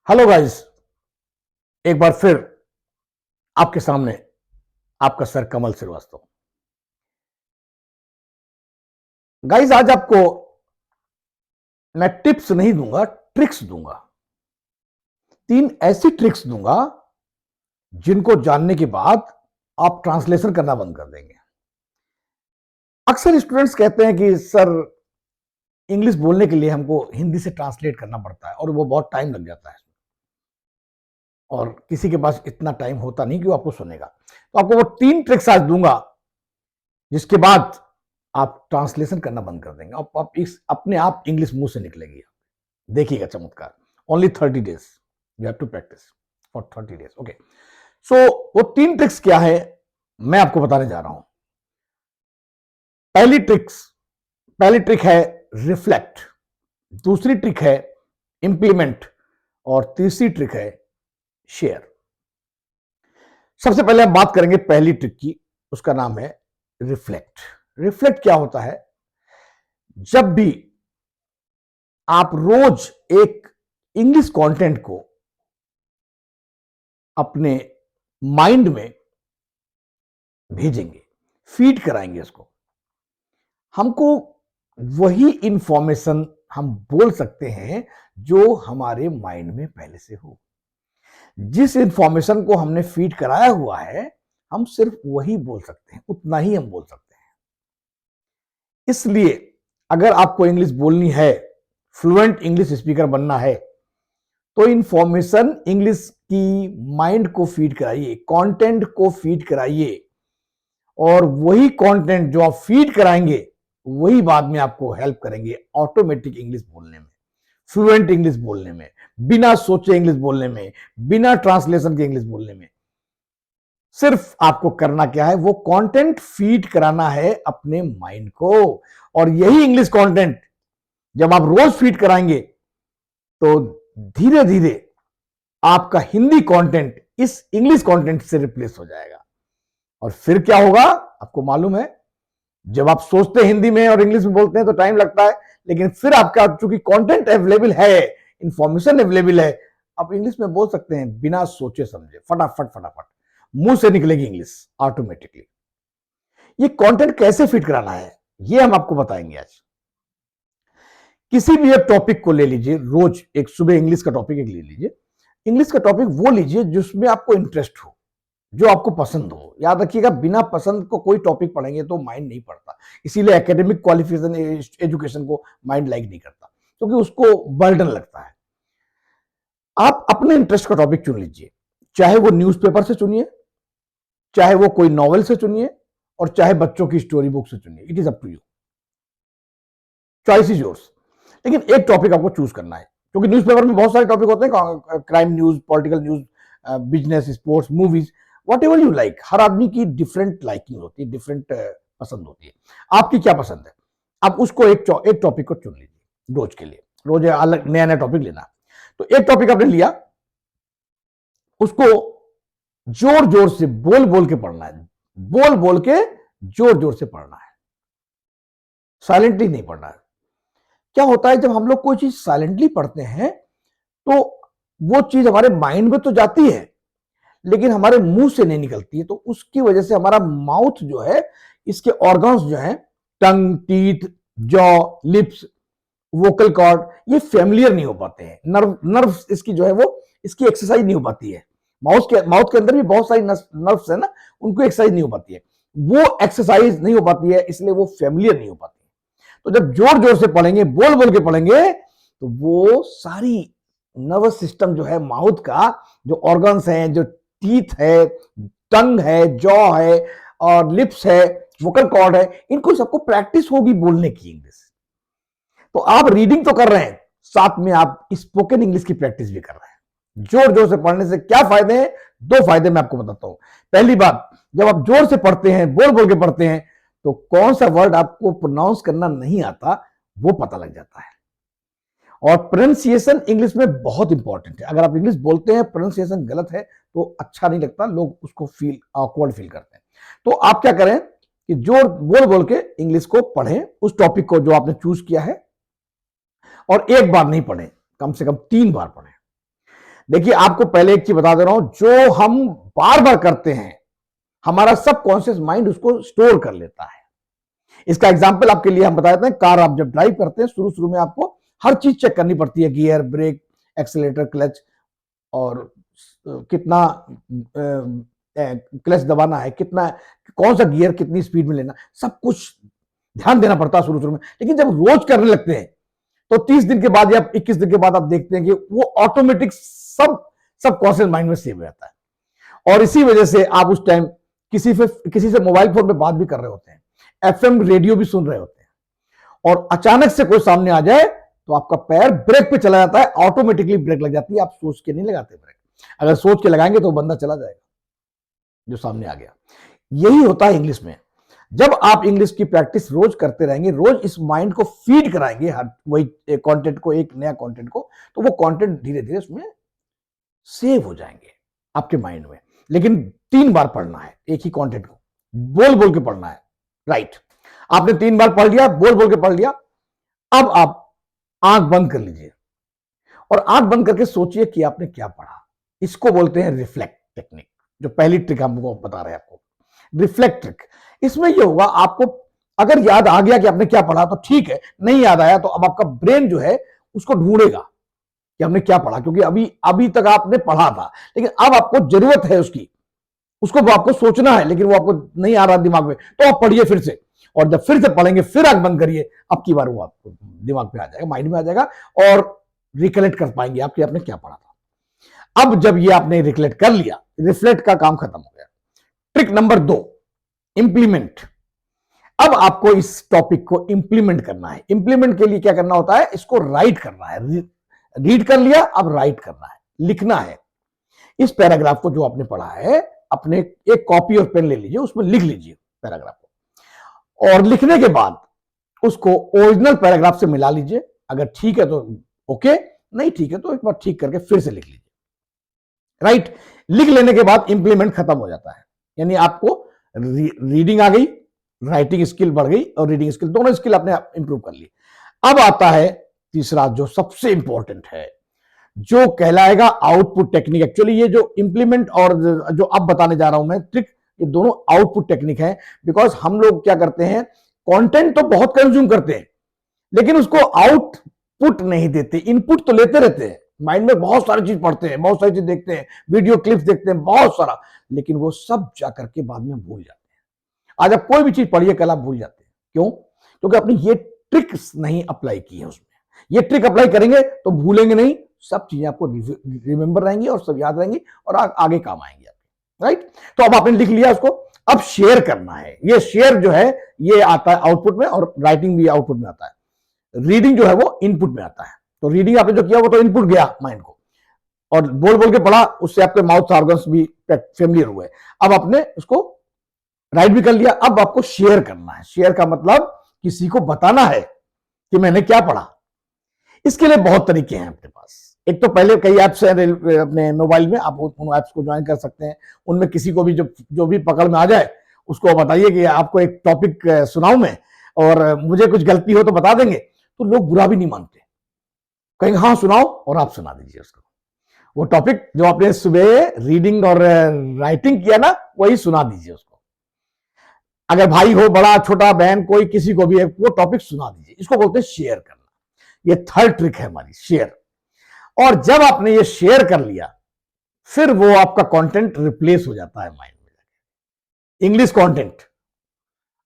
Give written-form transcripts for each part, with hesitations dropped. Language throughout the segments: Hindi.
Hello guys. एक बार फिर आपके सामने आपका सर कमल श्रीवास्तव। गाइस, आज आपको मैं टिप्स नहीं दूंगा, ट्रिक्स दूंगा। 3 ऐसी ट्रिक्स दूंगा जिनको जानने के बाद आप ट्रांसलेशन करना बंद कर देंगे। अक्सर स्टूडेंट्स कहते हैं कि सर, इंग्लिश बोलने के लिए हमको हिंदी से ट्रांसलेट करना पड़ता है और वो बहुत टाइम लग जाता है और किसी के पास इतना टाइम होता नहीं कि वो आपको सुनेगा। तो आपको वो 3 ट्रिक्स आज दूंगा जिसके बाद आप ट्रांसलेशन करना बंद कर देंगे। आप इस अपने आप इंग्लिश मुंह से निकलेगी। देखिएगा चमत्कार। Only 30 days you have to practice for 30 days. Okay, so वो 3 ट्रिक्स क्या है मैं आपको बताने जा रहा हूं। पहली ट्रिक है रिफ्लेक्ट, दूसरी ट्रिक है इंप्लीमेंट और तीसरी ट्रिक है शेयर। सबसे पहले हम बात करेंगे पहली ट्रिक की, उसका नाम है रिफ्लेक्ट। रिफ्लेक्ट क्या होता है? जब भी आप रोज एक इंग्लिश कंटेंट को अपने माइंड में भेजेंगे, फीड कराएंगे उसको, हमको वही इंफॉर्मेशन हम बोल सकते हैं जो हमारे माइंड में पहले से हो। जिस इंफॉर्मेशन को हमने फीड कराया हुआ है हम सिर्फ वही बोल सकते हैं, उतना ही हम बोल सकते हैं। इसलिए अगर आपको इंग्लिश बोलनी है, फ्लुएंट इंग्लिश स्पीकर बनना है, तो इंफॉर्मेशन इंग्लिश की माइंड को फीड कराइए, कंटेंट को फीड कराइए और वही कंटेंट जो आप फीड कराएंगे वही बाद में आपको हेल्प करेंगे ऑटोमेटिक इंग्लिश बोलने में, फ्लुएंट इंग्लिश बोलने में, बिना सोचे इंग्लिश बोलने में, बिना ट्रांसलेशन के इंग्लिश बोलने में। सिर्फ आपको करना क्या है? वो कंटेंट फीड कराना है अपने माइंड को। और यही इंग्लिश कंटेंट जब आप रोज फीड कराएंगे तो धीरे धीरे आपका हिंदी कंटेंट इस इंग्लिश कंटेंट से रिप्लेस हो जाएगा। और फिर क्या होगा आपको मालूम है? जब आप सोचते हैं हिंदी में और इंग्लिश में बोलते हैं तो टाइम लगता है, लेकिन फिर आपका चूंकि कंटेंट अवेलेबल है, इंफॉर्मेशन अवेलेबल है, आप इंग्लिश में बोल सकते हैं बिना सोचे समझे, फटाफट फटाफट मुंह से निकलेगी इंग्लिश ऑटोमेटिकली। ये कंटेंट कैसे फिट कराना है ये हम आपको बताएंगे आज। किसी भी एक टॉपिक को ले लीजिए, रोज एक सुबह इंग्लिश का टॉपिक एक ले लीजिए। इंग्लिश का टॉपिक वो लीजिए जिसमें आपको इंटरेस्ट हो, जो आपको पसंद हो। याद रखिएगा, बिना पसंद को कोई टॉपिक पढ़ेंगे तो माइंड नहीं पढ़ता। इसीलिए एकेडमिक क्वालिफिकेशन एजुकेशन को माइंड लाइक नहीं करता, क्योंकि उसको बर्डन लगता है। आप अपने इंटरेस्ट का टॉपिक चुन लीजिए, चाहे वो न्यूज़पेपर से चुनिए, चाहे वो कोई नॉवेल से चुनिए, और चाहे बच्चों की स्टोरी बुक से चुनिए। It is up to you, choice is yours. लेकिन एक टॉपिक आपको चूज करना है, क्योंकि न्यूज़पेपर में बहुत सारे टॉपिक होते हैं, crime news, political news, business, sports, movies, whatever you like. हर आदमी की डिफरेंट लाइकिंग होती है, डिफरेंट पसंद होती है। आपकी क्या पसंद है? आप उसको एक टॉपिक को चुन लीजिए रोज के लिए। रोज अलग नया नया टॉपिक लेना। तो एक टॉपिक आपने लिया, उसको जोर जोर से बोल बोल के पढ़ना है, बोल बोल के जोर जोर से पढ़ना है, साइलेंटली नहीं पढ़ना है। क्या होता है, जब हम लोग कोई चीज साइलेंटली पढ़ते हैं तो वो चीज हमारे माइंड में तो जाती है लेकिन हमारे मुंह से नहीं निकलती है। तो उसकी वजह से हमारा माउथ जो है, इसके ऑर्गन्स जो है, tongue, teeth, jaw, lips, vocal cord, ये फेमिलियर नहीं हो पाते हैं। नर्व इसकी जो है वो इसकी एक्सरसाइज नहीं हो पाती है। माउथ के अंदर भी बहुत सारी नर्व्स है ना, उनको एक्सरसाइज नहीं हो पाती है, वो एक्सरसाइज नहीं हो पाती है, इसलिए वो फेमिलियर नहीं हो पाती है। तो जब जोर जोर से पढ़ेंगे, बोल बोल के पढ़ेंगे, तो वो सारी नर्वस सिस्टम जो है माउथ का, जो ऑर्गन्स हैं, जो टीथ है, टंग है, जॉ है और लिप्स है, वोकल कॉर्ड है, इनको सबको प्रैक्टिस होगी बोलने की इंग्लिश। तो आप रीडिंग तो कर रहे हैं, साथ में आप स्पोकन इंग्लिश की प्रैक्टिस भी कर रहे हैं। जोर जोर से पढ़ने से क्या फायदे हैं? 2 फायदे मैं आपको बताता हूं। पहली बात, जब आप जोर से पढ़ते हैं, बोल बोल के पढ़ते हैं, तो कौन सा वर्ड आपको प्रोनाउंस करना नहीं आता वो पता लग जाता है। और प्रोनाउंसिएशन इंग्लिश में बहुत इंपॉर्टेंट है। अगर आप इंग्लिश बोलते हैं, प्रोनाउंसिएशन गलत है तो अच्छा नहीं लगता, लोग उसको फील ऑकवर्ड फील करते हैं। तो आप क्या करें कि जोर बोल बोल के इंग्लिश को पढ़ें, उस टॉपिक को जो आपने चूज किया है, और एक बार नहीं पढ़ें, कम से कम 3 बार पढ़ें। देखिए आपको पहले एक चीज बता दे रहा हूं, जो हम बार बार करते हैं हमारा सबकॉन्शियस माइंड उसको स्टोर कर लेता है। इसका एग्जांपल आपके लिए हम बता देते हैं। कार आप जब ड्राइव करते हैं, शुरू शुरू में आपको हर चीज चेक करनी पड़ती है, गियर, ब्रेक, एक्सीलरेटर, क्लच, और कितना क्लच दबाना है, कितना, कौन सा गियर कितनी स्पीड में लेना, सब कुछ ध्यान देना पड़ता है शुरू शुरू में। लेकिन जब रोज करने लगते हैं तो 30 दिन के बाद या 21 दिन के बाद आप देखते हैं कि वो ऑटोमेटिक सब कॉन्शियस माइंड में सेव हो जाता है। और इसी वजह से आप उस टाइम किसी से मोबाइल फोन पे बात भी कर रहे होते हैं, एफएम रेडियो भी सुन रहे होते हैं, और अचानक से कोई सामने आ जाए तो आपका पैर ब्रेक पे चला जाता है, ऑटोमेटिकली ब्रेक लग जाती है। आप सोच के नहीं लगाते ब्रेक, अगर सोच के लगाएंगे तो बंदा चला जाएगा जो सामने आ गया। यही होता है इंग्लिश में। जब आप इंग्लिश की प्रैक्टिस रोज करते रहेंगे, रोज इस माइंड को फीड कराएंगे हर वही कंटेंट को, एक नया कंटेंट को, तो वो कंटेंट धीरे धीरे उसमें सेव हो जाएंगे आपके माइंड में। लेकिन 3 बार पढ़ना है एक ही कंटेंट को, बोल बोल के पढ़ना है। राइट, आपने 3 बार पढ़ लिया, बोल बोल के पढ़ लिया। अब आप आंख बंद कर लीजिए और आंख बंद करके सोचिए कि आपने क्या पढ़ा। इसको बोलते हैं रिफ्लेक्ट टेक्निक, जो पहली ट्रिक हमको बता रहे हैं आपको, रिफ्लेक्ट ट्रिक। इसमें यह होगा, आपको अगर याद आ गया कि आपने क्या पढ़ा तो ठीक है, नहीं याद आया तो अब आपका ब्रेन जो है उसको ढूंढेगा कि हमने क्या पढ़ा, क्योंकि अभी तक आपने पढ़ा था, लेकिन अब आपको जरूरत है उसको आपको सोचना है, लेकिन वो आपको नहीं आ रहा दिमाग में, तो आप पढ़िए फिर से। और जब फिर से पढ़ेंगे, फिर आंख बंद करिए, अब की बार वो आपको दिमाग पे आ जाएगा, माइंड में आ जाएगा, और रिकलेक्ट कर पाएंगे आपके आपने क्या पढ़ा था। अब जब ये आपने रिकलेक्ट कर लिया, रिफ्लेक्ट का काम खत्म हो गया। Trick number 2, implement. अब आपको इस टॉपिक को इंप्लीमेंट करना है। इंप्लीमेंट के लिए क्या करना होता है, इसको राइट करना है। रीड कर लिया, अब राइट करना है, लिखना है। इस पैराग्राफ को जो आपने पढ़ा है, अपने एक कॉपी और पेन ले लीजिए, उसमें लिख लीजिए पैराग्राफ को, और लिखने के बाद उसको ओरिजिनल पैराग्राफ से मिला लीजिए। अगर ठीक है तो ओके, नहीं ठीक है तो एक बार ठीक करके फिर से लिख लीजिए। राइट, लिख लेने के बाद इंप्लीमेंट खत्म हो जाता है, यानी आपको रीडिंग आ गई, राइटिंग स्किल बढ़ गई, और रीडिंग स्किल, दोनों स्किल आपने इंप्रूव कर ली। अब आता है तीसरा, जो सबसे इंपॉर्टेंट है, जो कहलाएगा आउटपुट टेक्निक। एक्चुअली ये जो इंप्लीमेंट और जो अब बताने जा रहा हूं मैं ट्रिक, ये दोनों आउटपुट टेक्निक है। बिकॉज हम लोग क्या करते हैं, कंटेंट तो बहुत कंज्यूम करते हैं, लेकिन उसको आउटपुट नहीं देते। इनपुट तो लेते रहते हैं, माइंड में बहुत सारी चीज पढ़ते हैं, बहुत सारी चीज देखते हैं, वीडियो क्लिप्स देखते हैं बहुत सारा, लेकिन वो सब जाकर के बाद में भूल जाते हैं। आज आप कोई भी चीज पढ़िए, कल आप भूल जाते हैं। क्यों? क्योंकि आपने ये ट्रिक्स नहीं अप्लाई की है उसमें। ये ट्रिक अप्लाई करेंगे तो भूलेंगे नहीं, सब चीजें आपको रिमेंबर रहेंगी और सब याद रहेंगी और आगे काम आएंगी आपके। राइट, तो अब आपने लिख लिया उसको, अब शेयर करना है। ये शेयर जो है ये आता है आउटपुट में, और राइटिंग भी आउटपुट में आता है। रीडिंग जो है वो इनपुट में आता है। तो रीडिंग आपने जो किया वो तो इनपुट गया माइंड को, और बोल बोल के पढ़ा, उससे आपके माउथ ऑर्गन्स भी फेमिलियर हुए। अब आपने उसको राइट भी कर लिया, अब आपको शेयर करना है। शेयर का मतलब किसी को बताना है कि मैंने क्या पढ़ा। इसके लिए बहुत तरीके हैं अपने पास। एक तो पहले कई ऐप्स हैं अपने मोबाइल में, आप उन ऐप्स को ज्वाइन कर सकते हैं। उनमें किसी को भी जो भी पकड़ में आ जाए उसको बताइए कि आपको एक टॉपिक सुनाऊं मैं, और मुझे कुछ गलती हो तो बता देंगे, तो लोग बुरा भी नहीं मानते, कहेंगे हाँ सुनाओ, और आप सुना दीजिए उसको। वो टॉपिक जो आपने सुबह रीडिंग और राइटिंग किया ना, वही सुना दीजिए उसको। अगर भाई हो, बड़ा छोटा, बहन, कोई किसी को भी है, वो टॉपिक सुना दीजिए। इसको बोलते हैं शेयर करना। ये थर्ड ट्रिक है हमारी, शेयर। और जब आपने ये शेयर कर लिया, फिर वो आपका कंटेंट रिप्लेस हो जाता है माइंड में। इंग्लिश कंटेंट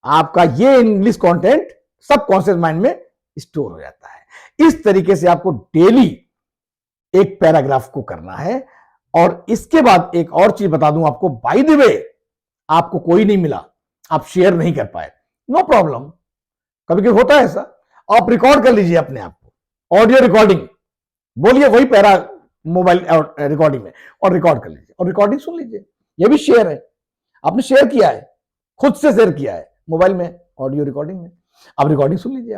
आपका, ये इंग्लिश कंटेंट सब कॉन्शियस माइंड में स्टोर हो जाता है। इस तरीके से आपको डेली एक पैराग्राफ को करना है। और इसके बाद एक और चीज बता दूं आपको, बाय द वे, आपको कोई नहीं मिला, आप शेयर नहीं कर पाए, नो प्रॉब्लम, कभी कभी होता है ऐसा, आप रिकॉर्ड कर लीजिए अपने आप को, ऑडियो रिकॉर्डिंग, बोलिए वही पैरा मोबाइल रिकॉर्डिंग में, और रिकॉर्ड कर लीजिए और रिकॉर्डिंग सुन लीजिए। ये भी शेयर है, आपने शेयर किया है, खुद से शेयर किया है मोबाइल में, ऑडियो रिकॉर्डिंग में। अब रिकॉर्डिंग सुन लीजिए।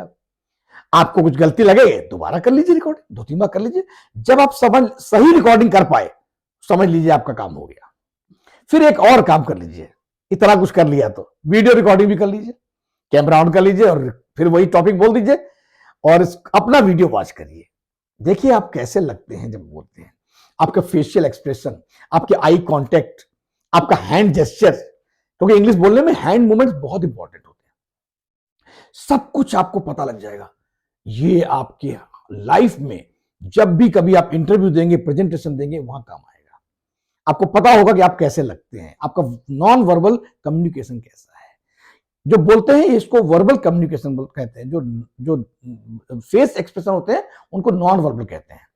आपको कुछ गलती लगे दोबारा कर लीजिए रिकॉर्डिंग, 2-3 बार कर लीजिए। जब आप सही रिकॉर्डिंग कर पाए, समझ लीजिए आपका काम हो गया। फिर एक और काम कर लीजिए, इतना कुछ कर लिया तो वीडियो रिकॉर्डिंग भी कर लीजिए, कैमरा ऑन कर लीजिए और फिर वही टॉपिक बोल दीजिए और अपना वीडियो वॉच करिए। देखिए आप कैसे लगते हैं जब बोलते हैं। आपका फेशियल एक्सप्रेशन, आपके आई कांटेक्ट, आपका हैंड जेस्चर, क्योंकि इंग्लिश बोलने में हैंड मूवमेंट्स बहुत इंपॉर्टेंट होते हैं। सब कुछ आपको पता लग जाएगा। ये आपके लाइफ में जब भी कभी आप इंटरव्यू देंगे, प्रेजेंटेशन देंगे, वहां काम आएगा। आपको पता होगा कि आप कैसे लगते हैं, आपका नॉन वर्बल कम्युनिकेशन कैसा है। जो बोलते हैं इसको वर्बल कम्युनिकेशन कहते हैं, जो फेस एक्सप्रेशन होते हैं उनको नॉन वर्बल कहते हैं।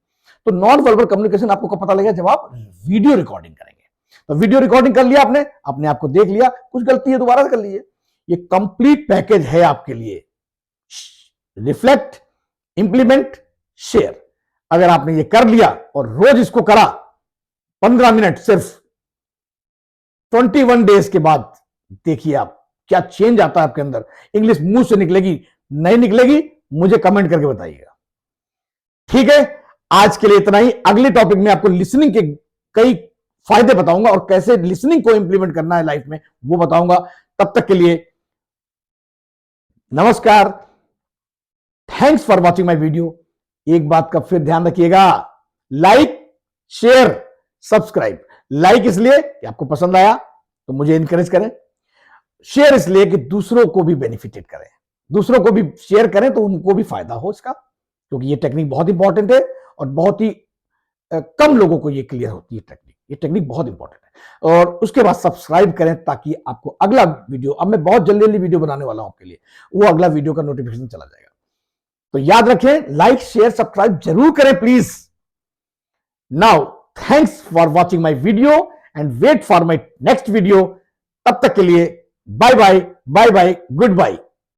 तो नॉन वर्बल कम्युनिकेशन आपको कब पता लगेगा, जब आप वीडियो रिकॉर्डिंग करेंगे। तो वीडियो रिकॉर्डिंग कर लिया आपने, अपने आप को देख लिया, कुछ गलती है दोबारा कर लीजिए। ये कंप्लीट पैकेज है आपके लिए। Reflect, implement, share. अगर आपने ये कर लिया और रोज इसको करा 15 मिनट सिर्फ, 21 डेज के बाद देखिए आप क्या चेंज आता है आपके अंदर। इंग्लिश मुंह से निकलेगी, नहीं निकलेगी मुझे कमेंट करके बताइएगा। ठीक है, आज के लिए इतना ही। अगले टॉपिक में आपको लिसनिंग के कई फायदे बताऊंगा और कैसे लिसनिंग को इंप्लीमेंट करना है लाइफ में, वो बताऊंगा। तब तक के लिए नमस्कार, thanks for watching my video. एक बात का फिर ध्यान रखिएगा, लाइक, शेयर, सब्सक्राइब। लाइक इसलिए कि आपको पसंद आया तो मुझे इंकरेज करें, शेयर इसलिए कि दूसरों को भी बेनिफिटेड करें, दूसरों को भी शेयर करें तो उनको भी फायदा हो इसका, क्योंकि ये टेक्निक बहुत इंपॉर्टेंट है और बहुत ही कम लोगों को ये क्लियर होती है टेक्निक। ये टेक्निक बहुत इंपॉर्टेंट है। और उसके बाद सब्सक्राइब करें ताकि आपको अगला वीडियो, अब मैं बहुत जल्दी जल्दी वीडियो बनाने वाला हूं आपके लिए, वो अगला वीडियो का नोटिफिकेशन चला जाएगा। तो याद रखें, लाइक, शेयर, सब्सक्राइब जरूर करें please. Now thanks for watching my video and wait for my next video. तब तक के लिए bye bye, bye bye, good bye.